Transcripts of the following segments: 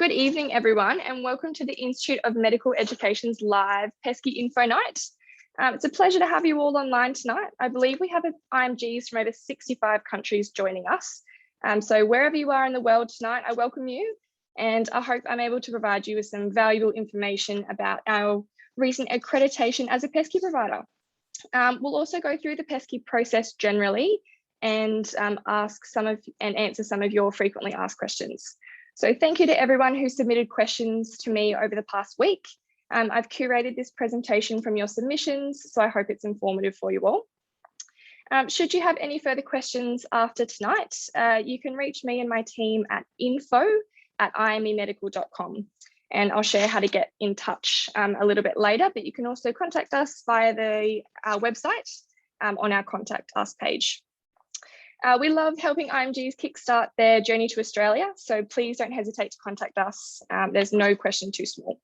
Good evening, everyone, and welcome to the Institute of Medical Education's live PESCI Info Night. It's a pleasure to have you all online tonight. I believe we have IMGs from over 65 countries joining us. So wherever you are in the world tonight, I welcome you, and I hope I'm able to provide you with some valuable information about our recent accreditation as a PESCI provider. We'll also go through the PESCI process generally and answer some of your frequently asked questions. So thank you to everyone who submitted questions to me over the past week. I've curated this presentation from your submissions, so I hope it's informative for you all. Should you have any further questions after tonight, you can reach me and my team at info@imemedical.com, and I'll share how to get in touch a little bit later, but you can also contact us via our website on our Contact Us page. We love helping IMGs kickstart their journey to Australia, so please don't hesitate to contact us. There's no question too small.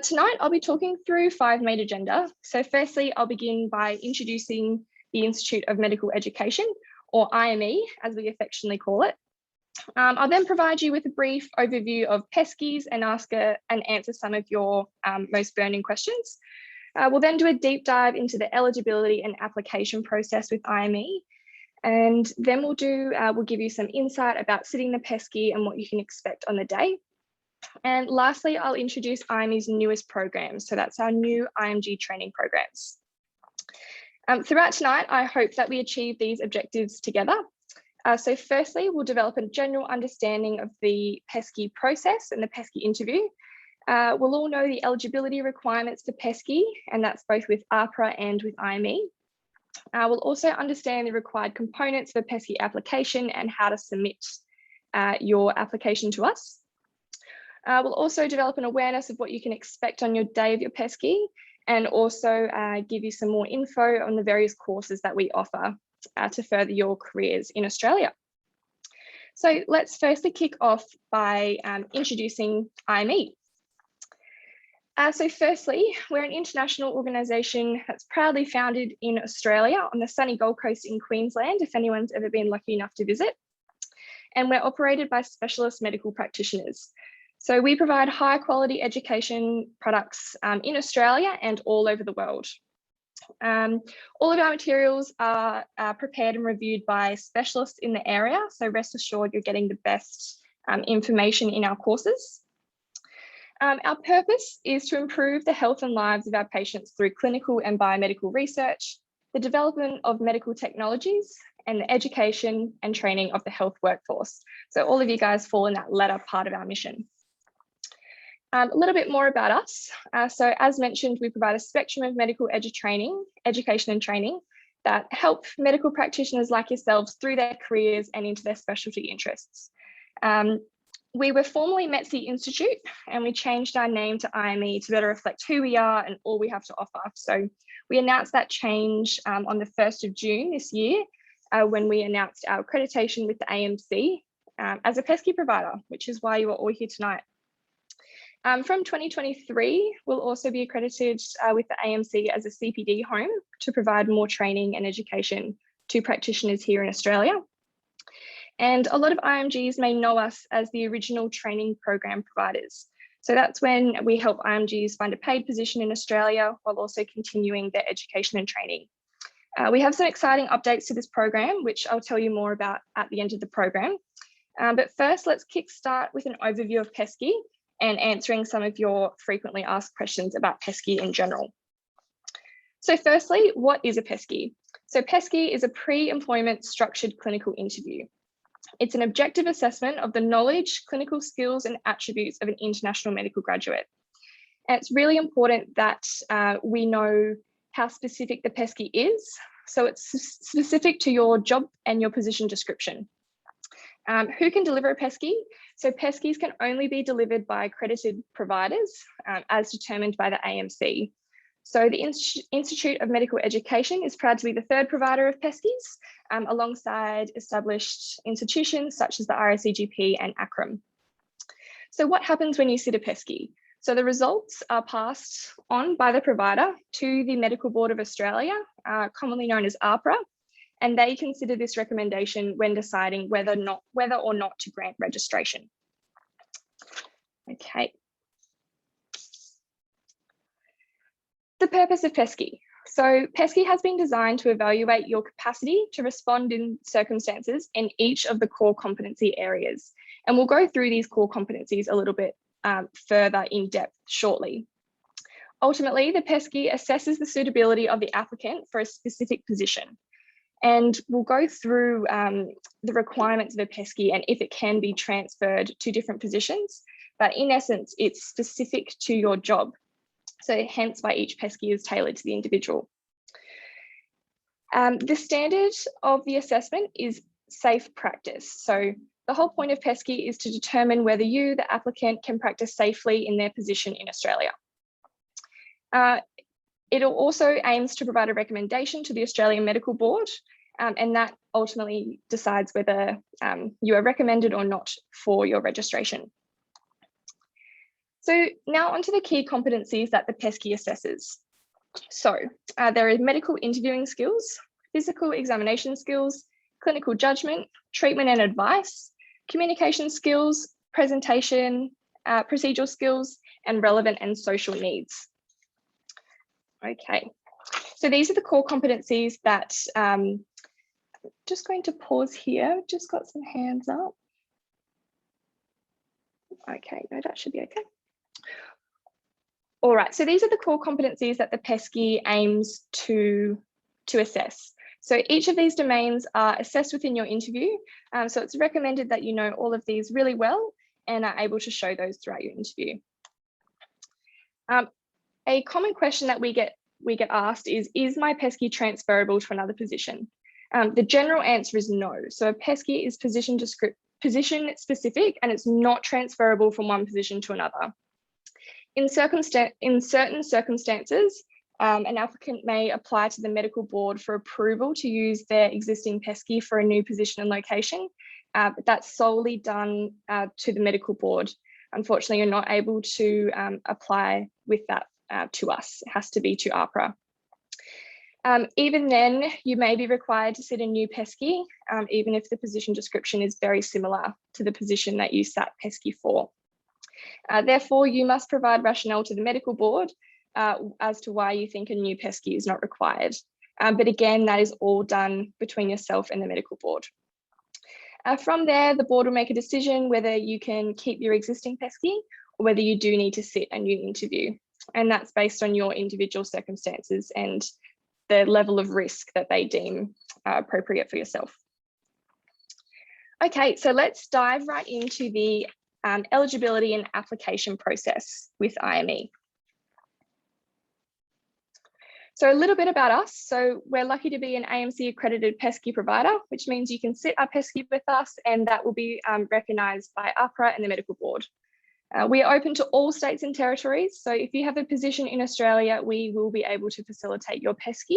Tonight, I'll be talking through 5 main agenda. So firstly, I'll begin by introducing the Institute of Medical Education, or IME, as we affectionately call it. I'll then provide you with a brief overview of PESCIs and answer some of your most burning questions. We'll then do a deep dive into the eligibility and application process with IME. And then we'll give you some insight about sitting the PESCI and what you can expect on the day. And lastly, I'll introduce IME's newest programs. So that's our new IMG training programs. Throughout tonight, I hope that we achieve these objectives together. So firstly, we'll develop a general understanding of the PESCI process and the PESCI interview. We'll all know the eligibility requirements for PESCI, and that's both with AHPRA and with IME. We'll also understand the required components for PESCI application and how to submit your application to us. We'll also develop an awareness of what you can expect on your day of your PESCI, and also give you some more info on the various courses that we offer to further your careers in Australia. So let's firstly kick off by introducing IME. So firstly, we're an international organisation that's proudly founded in Australia on the sunny Gold Coast in Queensland, if anyone's ever been lucky enough to visit. And we're operated by specialist medical practitioners. So we provide high quality education products in Australia and all over the world. All of our materials are prepared and reviewed by specialists in the area. So rest assured you're getting the best information in our courses. Our purpose is to improve the health and lives of our patients through clinical and biomedical research, the development of medical technologies, and the education and training of the health workforce. So all of you guys fall in that latter part of our mission. A little bit more about us. So as mentioned, we provide a spectrum of medical education and training that help medical practitioners like yourselves through their careers and into their specialty interests. We were formerly PESCI Institute, and we changed our name to IME to better reflect who we are and all we have to offer. So we announced that change on the 1st of June this year, when we announced our accreditation with the AMC as a PESCI provider, which is why you are all here tonight. From 2023, we'll also be accredited with the AMC as a CPD home to provide more training and education to practitioners here in Australia. And a lot of IMGs may know us as the original training program providers. So that's when we help IMGs find a paid position in Australia while also continuing their education and training. We have some exciting updates to this program, which I'll tell you more about at the end of the program. But first, let's kickstart with an overview of PESCI and answering some of your frequently asked questions about PESCI in general. So firstly, what is a PESCI? So PESCI is a pre-employment structured clinical interview. It's an objective assessment of the knowledge, clinical skills, and attributes of an international medical graduate. And it's really important that we know how specific the PESCI is. So it's specific to your job and your position description. Who can deliver a PESCI? So PESCIs can only be delivered by accredited providers as determined by the AMC. So the Institute of Medical Education is proud to be the 3rd provider of PESCIs, alongside established institutions such as the RACGP and ACRM. So what happens when you sit a PESCI? So the results are passed on by the provider to the Medical Board of Australia, commonly known as AHPRA, and they consider this recommendation when deciding whether or not to grant registration. Okay. The purpose of PESCI. So PESCI has been designed to evaluate your capacity to respond in circumstances in each of the core competency areas. And we'll go through these core competencies a little bit further in depth shortly. Ultimately, the PESCI assesses the suitability of the applicant for a specific position. And we'll go through the requirements of a PESCI and if it can be transferred to different positions. But in essence, it's specific to your job. So hence why each PESCI is tailored to the individual. The standard of the assessment is safe practice. So the whole point of PESCI is to determine whether you, the applicant, can practice safely in their position in Australia. It also aims to provide a recommendation to the Australian Medical Board, and that ultimately decides whether you are recommended or not for your registration. So now onto the key competencies that the PESCI assesses. So there are medical interviewing skills, physical examination skills, clinical judgment, treatment and advice, communication skills, presentation, procedural skills, and relevant and social needs. Okay, so these are the core competencies that just going to pause here. Just got some hands up. Okay, no, that should be okay. All right, so these are the core competencies that the PESCI aims to assess. So each of these domains are assessed within your interview. So it's recommended that you know all of these really well and are able to show those throughout your interview. A common question that we get asked is my PESCI transferable to another position? The general answer is no. So a PESCI is position specific and it's not transferable from one position to another. In certain circumstances, an applicant may apply to the medical board for approval to use their existing PESCI for a new position and location, but that's solely done to the medical board. Unfortunately, you're not able to apply with that to us. It has to be to AHPRA. Even then, you may be required to set a new PESCI, even if the position description is very similar to the position that you sat PESCI for. Therefore, you must provide rationale to the medical board as to why you think a new PESCI is not required. But again, that is all done between yourself and the medical board. From there, the board will make a decision whether you can keep your existing PESCI or whether you do need to sit a new interview. And that's based on your individual circumstances and the level of risk that they deem appropriate for yourself. Okay, so let's dive right into the eligibility and application process with IME. So a little bit about us. So we're lucky to be an AMC accredited PESCI provider, which means you can sit our PESCI with us and that will be recognised by AHPRA and the medical board. We are open to all states and territories. So if you have a position in Australia, we will be able to facilitate your PESCI.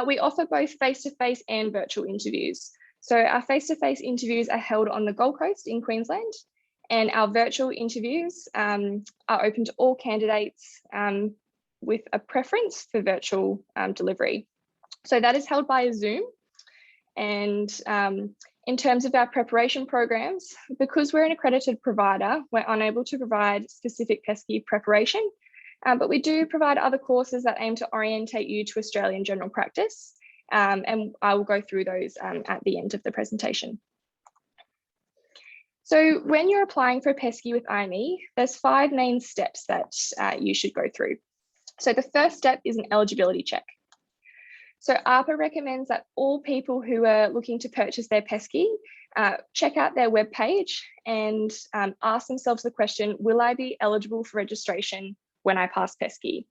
We offer both face-to-face and virtual interviews. So our face-to-face interviews are held on the Gold Coast in Queensland, and our virtual interviews are open to all candidates with a preference for virtual delivery. So that is held by Zoom. And in terms of our preparation programs, because we're an accredited provider, we're unable to provide specific PESCI preparation, but we do provide other courses that aim to orientate you to Australian general practice. And I will go through those at the end of the presentation. So when you're applying for a PESCI with IME, there's 5 main steps that you should go through. So the first step is an eligibility check. So AHPRA recommends that all people who are looking to purchase their PESCI check out their webpage and ask themselves the question, will I be eligible for registration when I pass PESCI?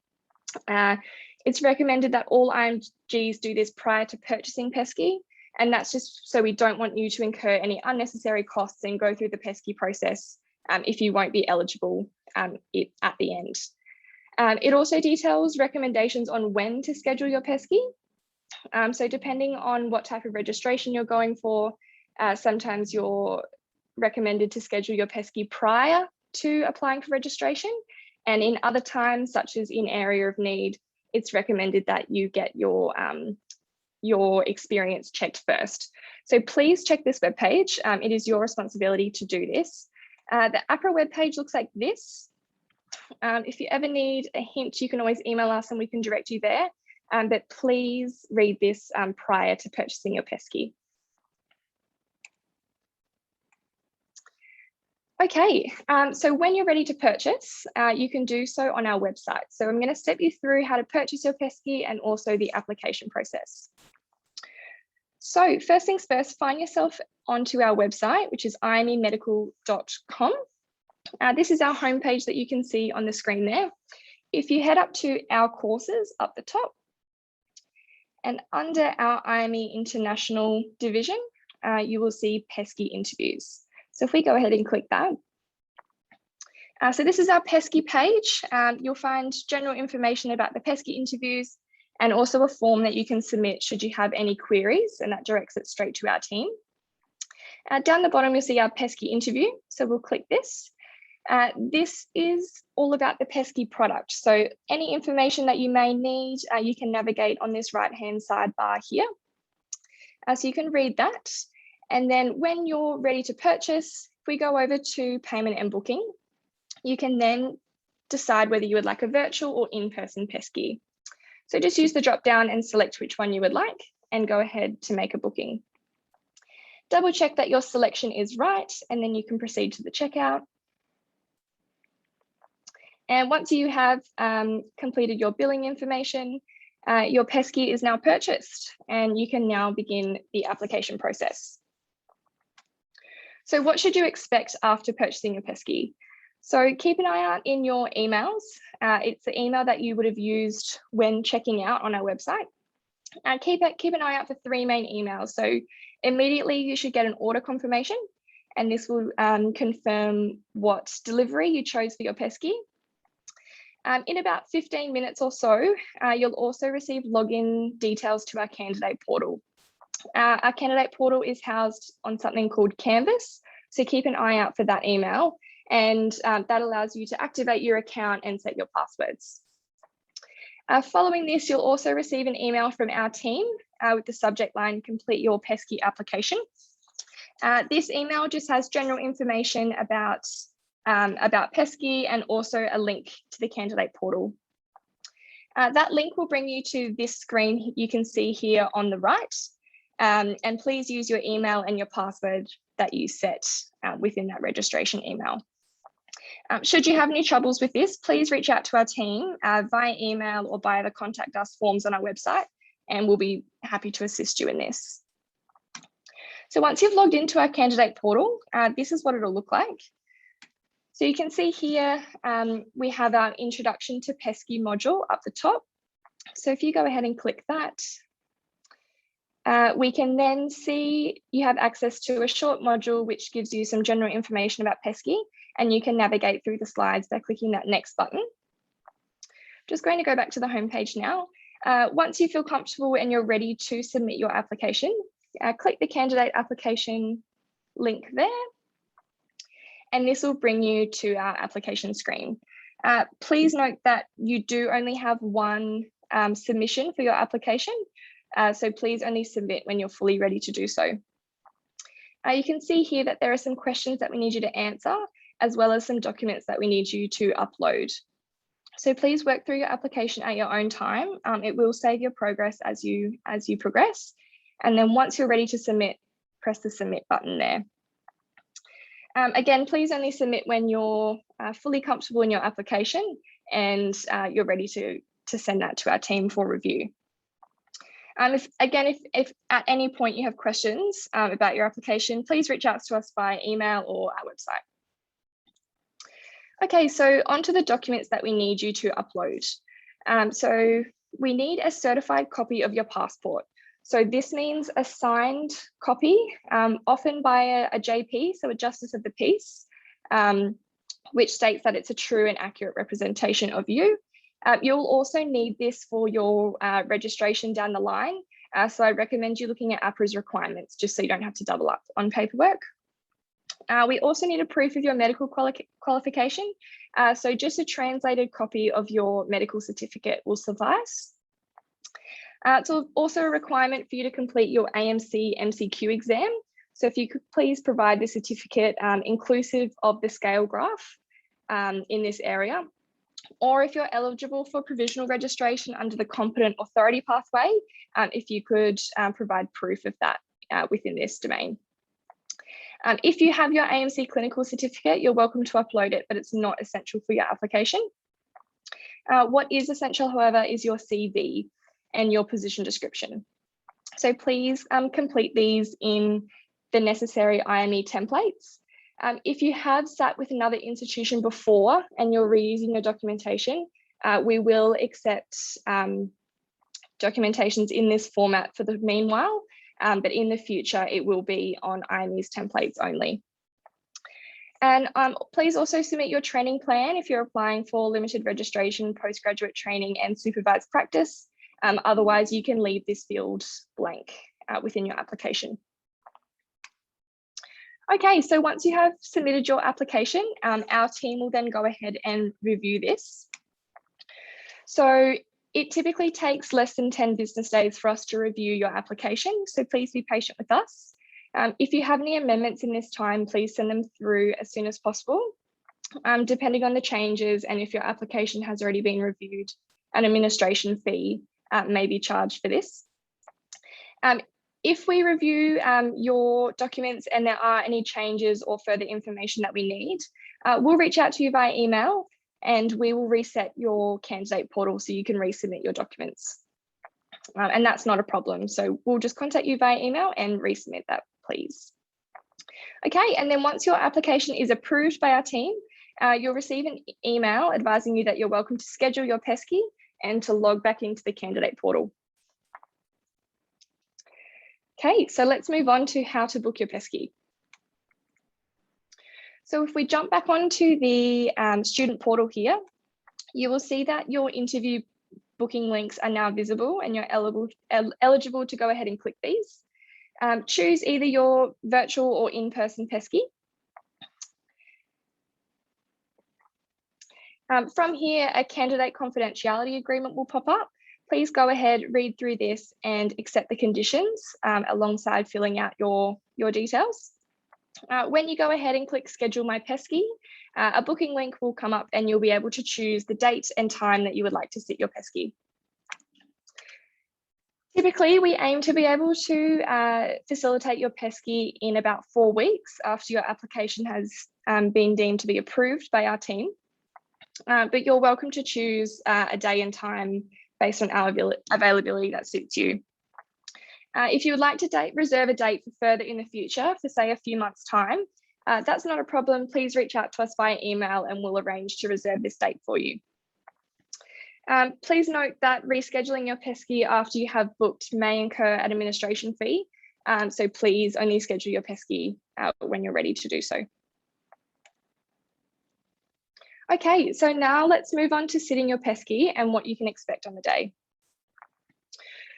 It's recommended that all IMGs do this prior to purchasing PESCI, and that's just so we don't want you to incur any unnecessary costs and go through the PESCI process if you won't be eligible at the end. It also details recommendations on when to schedule your PESCI. So depending on what type of registration you're going for, sometimes you're recommended to schedule your PESCI prior to applying for registration. And in other times, such as in area of need, it's recommended that you get your experience checked first. So please check this webpage. It is your responsibility to do this. The APRA webpage looks like this. If you ever need a hint, you can always email us and we can direct you there. But please read this prior to purchasing your PESCI. Okay, so when you're ready to purchase, you can do so on our website. So I'm going to step you through how to purchase your PESCI and also the application process. So first things first, find yourself onto our website, which is imemedical.com. This is our homepage that you can see on the screen there. If you head up to our courses up the top, and under our IME International division, you will see PESCI interviews. So if we go ahead and click that. So this is our PESCI page. You'll find general information about the PESCI interviews and also a form that you can submit should you have any queries, and that directs it straight to our team. Down the bottom, you'll see our PESCI interview. So we'll click this. This is all about the PESCI product. So any information that you may need, you can navigate on this right-hand sidebar here. So you can read that. And then when you're ready to purchase, if we go over to payment and booking, you can then decide whether you would like a virtual or in-person PESCI. So just use the drop down and select which one you would like and go ahead to make a booking. Double check that your selection is right, and then you can proceed to the checkout. And once you have completed your billing information, your PESCI is now purchased and you can now begin the application process. So what should you expect after purchasing your PESCI? So keep an eye out in your emails. It's the email that you would have used when checking out on our website. Keep an eye out for 3 main emails. So immediately you should get an order confirmation, and this will confirm what delivery you chose for your PESCI. In about 15 minutes or so, you'll also receive login details to our candidate portal. Our candidate portal is housed on something called Canvas, so keep an eye out for that email, and that allows you to activate your account and set your passwords. Following this, you'll also receive an email from our team with the subject line, complete your PESCI application. This email just has general information about PESCI and also a link to the candidate portal. That link will bring you to this screen you can see here on the right. And please use your email and your password that you set within that registration email. Should you have any troubles with this, please reach out to our team via email or via the contact us forms on our website, and we'll be happy to assist you in this. So once you've logged into our candidate portal, this is what it'll look like. So you can see here, we have our introduction to PESCI module up the top. So if you go ahead and click that, we can then see you have access to a short module which gives you some general information about PESCI, and you can navigate through the slides by clicking that next button. Just going to go back to the home page now. Once you feel comfortable and you're ready to submit your application, click the candidate application link there, and this will bring you to our application screen. Please note that you do only have one submission for your application, so please only submit when you're fully ready to do so. You can see here that there are some questions that we need you to answer, as well as some documents that we need you to upload. So please work through your application at your own time. It will save your progress as you progress. And then once you're ready to submit, press the submit button there. Again, please only submit when you're fully comfortable in your application and you're ready to send that to our team for review. If at any point you have questions about your application, please reach out to us via email or our website. Okay, so onto the documents that we need you to upload. So we need a certified copy of your passport. So this means a signed copy, often by a JP, so a Justice of the Peace, which states that it's a true and accurate representation of you. You'll also need this for your registration down the line. So I recommend you looking at APRA's requirements just so you don't have to double up on paperwork. We also need a proof of your medical qualification. So just a translated copy of your medical certificate will suffice. It's also a requirement for you to complete your AMC MCQ exam. So if you could please provide the certificate inclusive of the scale graph in this area, or if you're eligible for provisional registration under the competent authority pathway, if you could provide proof of that within this domain. If you have your AMC clinical certificate, you're welcome to upload it, but it's not essential for your application. What is essential, however, is your CV and your position description. So please complete these in the necessary IME templates. If you have sat with another institution before and you're reusing your documentation, we will accept documentations in this format for the meanwhile, but in the future, it will be on IME's templates only. And please also submit your training plan if you're applying for limited registration, postgraduate training and supervised practice. Otherwise, you can leave this field blank within your application. Okay, so once you have submitted your application, our team will then go ahead and review this. So it typically takes less than 10 business days for us to review your application, so please be patient with us. If you have any amendments in this time, please send them through as soon as possible. Depending on the changes and if your application has already been reviewed, an administration fee may be charged for this. If we review your documents and there are any changes or further information that we need, we'll reach out to you via email and we will reset your candidate portal so you can resubmit your documents. And that's not a problem. So we'll just contact you via email and resubmit that, please. Okay, and then once your application is approved by our team, you'll receive an email advising you that you're welcome to schedule your PESCI and to log back into the candidate portal. Okay, so let's move on to how to book your PESCI. So if we jump back onto the student portal here, you will see that your interview booking links are now visible and you're eligible to go ahead and click these. Choose either your virtual or in-person PESCI. From here, a candidate confidentiality agreement will pop up. Please go ahead, read through this and accept the conditions alongside filling out your details. When you go ahead and click schedule my PESCI, a booking link will come up and you'll be able to choose the date and time that you would like to sit your PESCI. Typically, we aim to be able to facilitate your PESCI in about 4 weeks after your application has been deemed to be approved by our team. But you're welcome to choose a day and time based on our availability that suits you. If you would like to reserve a date for further in the future, for say a few months' time, that's not a problem. Please reach out to us via email and we'll arrange to reserve this date for you. Please note that rescheduling your PESCI after you have booked may incur an administration fee. So please only schedule your PESCI when you're ready to do so. Okay, so now let's move on to sitting your PESCI and what you can expect on the day.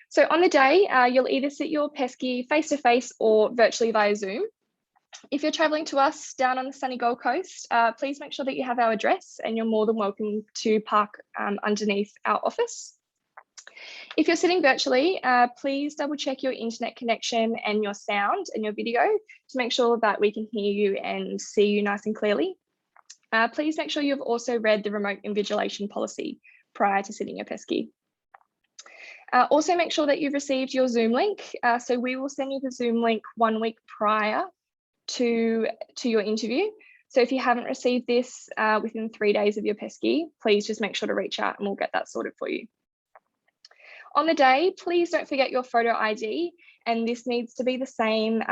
So on the day, you'll either sit your PESCI face-to-face or virtually via Zoom. If you're traveling to us down on the sunny Gold Coast, please make sure that you have our address and you're more than welcome to park underneath our office. If you're sitting virtually, please double check your internet connection and your sound and your video to make sure that we can hear you and see you nice and clearly. Please make sure you've also read the remote invigilation policy prior to sitting your PESCI. Also make sure that you've received your Zoom link. So we will send you the Zoom link 1 week prior to your interview. So if you haven't received this within 3 days of your PESCI, please just make sure to reach out and we'll get that sorted for you. On the day, please don't forget your photo ID, and this needs to be the same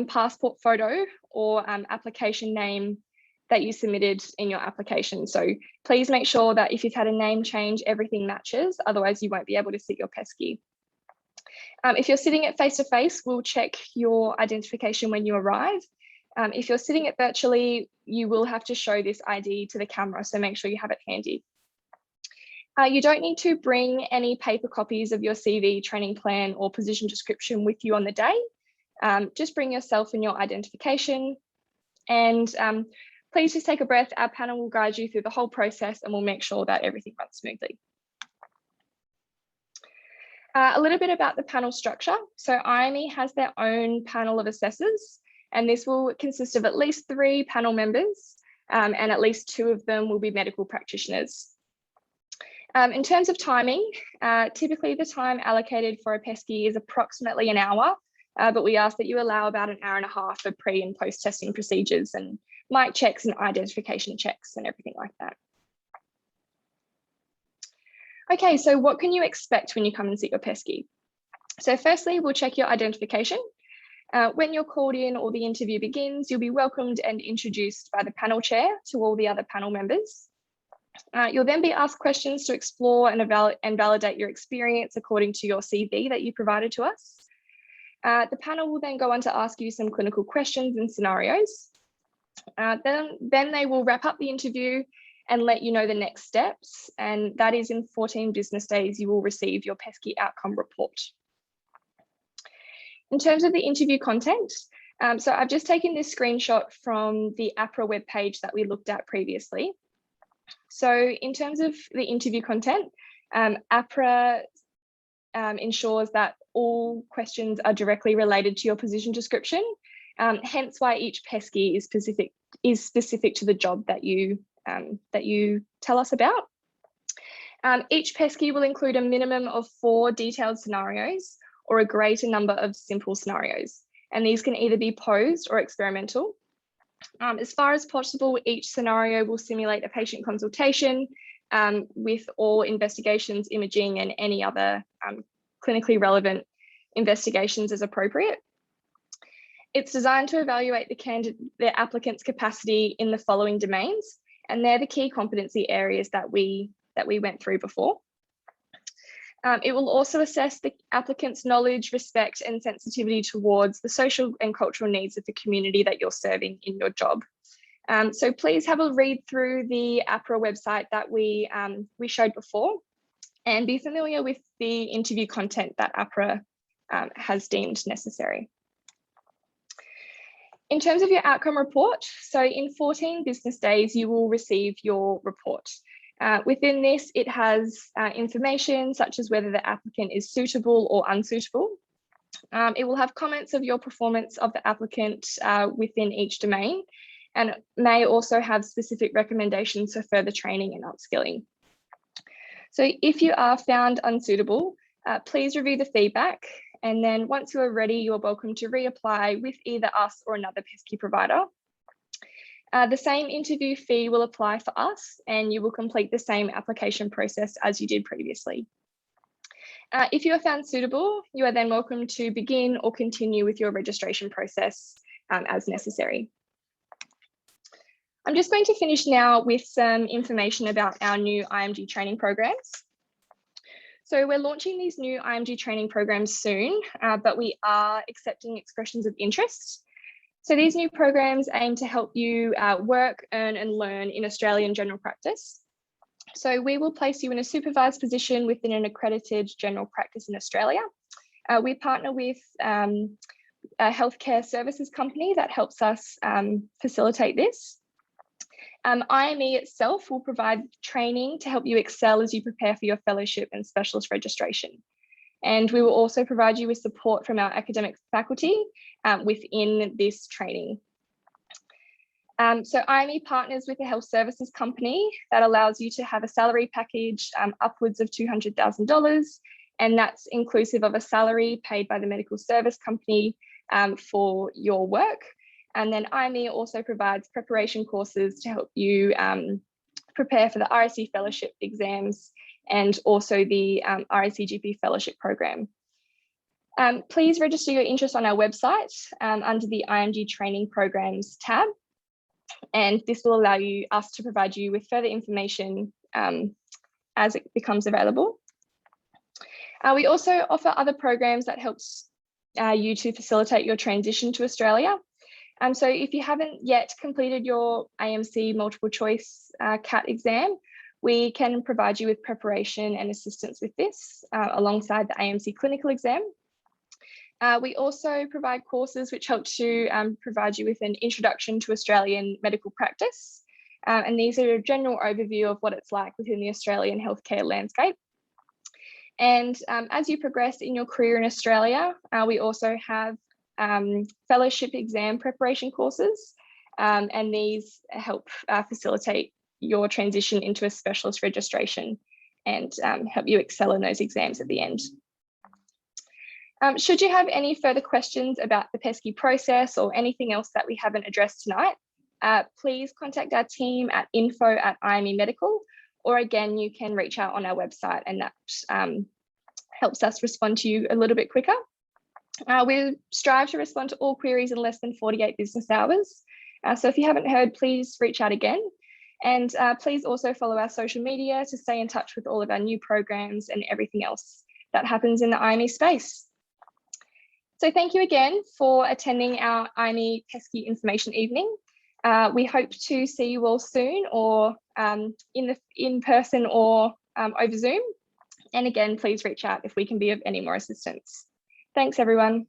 passport photo or application name that you submitted in your application. So please make sure that if you've had a name change, everything matches, otherwise you won't be able to sit your PESCI. If you're sitting it face-to-face, we'll check your identification when you arrive. If you're sitting it virtually, you will have to show this ID to the camera, so make sure you have it handy. You don't need to bring any paper copies of your CV, training plan or position description with you on the day. Just bring yourself and your identification, and please just take a breath. Our panel will guide you through the whole process and we'll make sure that everything runs smoothly. A little bit about the panel structure. So IME has their own panel of assessors, and this will consist of at least 3 panel members, and at least 2 of them will be medical practitioners. In terms of timing, typically the time allocated for a PESCI is approximately an hour, but we ask that you allow about an hour and a half for pre and post testing procedures and mic checks and identification checks and everything like that. Okay, so what can you expect when you come and sit your PESCI? So firstly, we'll check your identification. When you're called in or the interview begins, you'll be welcomed and introduced by the panel chair to all the other panel members. You'll then be asked questions to explore and validate your experience according to your CV that you provided to us. The panel will then go on to ask you some clinical questions and scenarios. Then they will wrap up the interview and let you know the next steps, and that is in 14 business days you will receive your PESCI outcome report. In terms of the interview content, so I've just taken this screenshot from the APRA webpage that we looked at previously. So in terms of the interview content, APRA ensures that all questions are directly related to your position description, hence why each PESCI is specific to the job that you tell us about. Each PESCI will include a minimum of 4 detailed scenarios or a greater number of simple scenarios, and these can either be posed or experimental. As far as possible, each scenario will simulate a patient consultation with all investigations, imaging, and any other clinically relevant investigations as appropriate. It's designed to evaluate the applicant's capacity in the following domains, and they're the key competency areas that we went through before. It will also assess the applicant's knowledge, respect, and sensitivity towards the social and cultural needs of the community that you're serving in your job. So please have a read through the APRA website that we showed before, and be familiar with the interview content that APRA has deemed necessary. In terms of your outcome report, so in 14 business days, you will receive your report. Within this, it has information such as whether the applicant is suitable or unsuitable. It will have comments of your performance of the applicant within each domain, and may also have specific recommendations for further training and upskilling. So if you are found unsuitable, please review the feedback, and then once you are ready, you are welcome to reapply with either us or another PESCI provider. The same interview fee will apply for us, and you will complete the same application process as you did previously. If you are found suitable, you are then welcome to begin or continue with your registration process as necessary. I'm just going to finish now with some information about our new IMG training programs. So we're launching these new IMG training programs soon, but we are accepting expressions of interest. So these new programs aim to help you work, earn, and learn in Australian general practice. So we will place you in a supervised position within an accredited general practice in Australia. We partner with a healthcare services company that helps us facilitate this. IME itself will provide training to help you excel as you prepare for your fellowship and specialist registration. And we will also provide you with support from our academic faculty within this training. So IME partners with a health services company that allows you to have a salary package upwards of $200,000, and that's inclusive of a salary paid by the medical service company for your work. And then IME also provides preparation courses to help you prepare for the RSC fellowship exams and also the RSCGP fellowship program. Please register your interest on our website under the IMG training programs tab. And this will allow us to provide you with further information as it becomes available. We also offer other programs that helps you to facilitate your transition to Australia. So if you haven't yet completed your AMC multiple choice CAT exam, we can provide you with preparation and assistance with this alongside the AMC clinical exam. We also provide courses which help to provide you with an introduction to Australian medical practice. And these are a general overview of what it's like within the Australian healthcare landscape. And as you progress in your career in Australia, we also have fellowship exam preparation courses, and these help facilitate your transition into a specialist registration and help you excel in those exams at the end. Should you have any further questions about the PESCI process or anything else that we haven't addressed tonight, please contact our team at info@IME Medical, or again, you can reach out on our website, and that helps us respond to you a little bit quicker. We strive to respond to all queries in less than 48 business hours. So if you haven't heard, please reach out again. And please also follow our social media to stay in touch with all of our new programs and everything else that happens in the IME space. So thank you again for attending our IME PESCI Information Evening. We hope to see you all soon, or in person or over Zoom. And again, please reach out if we can be of any more assistance. Thanks, everyone.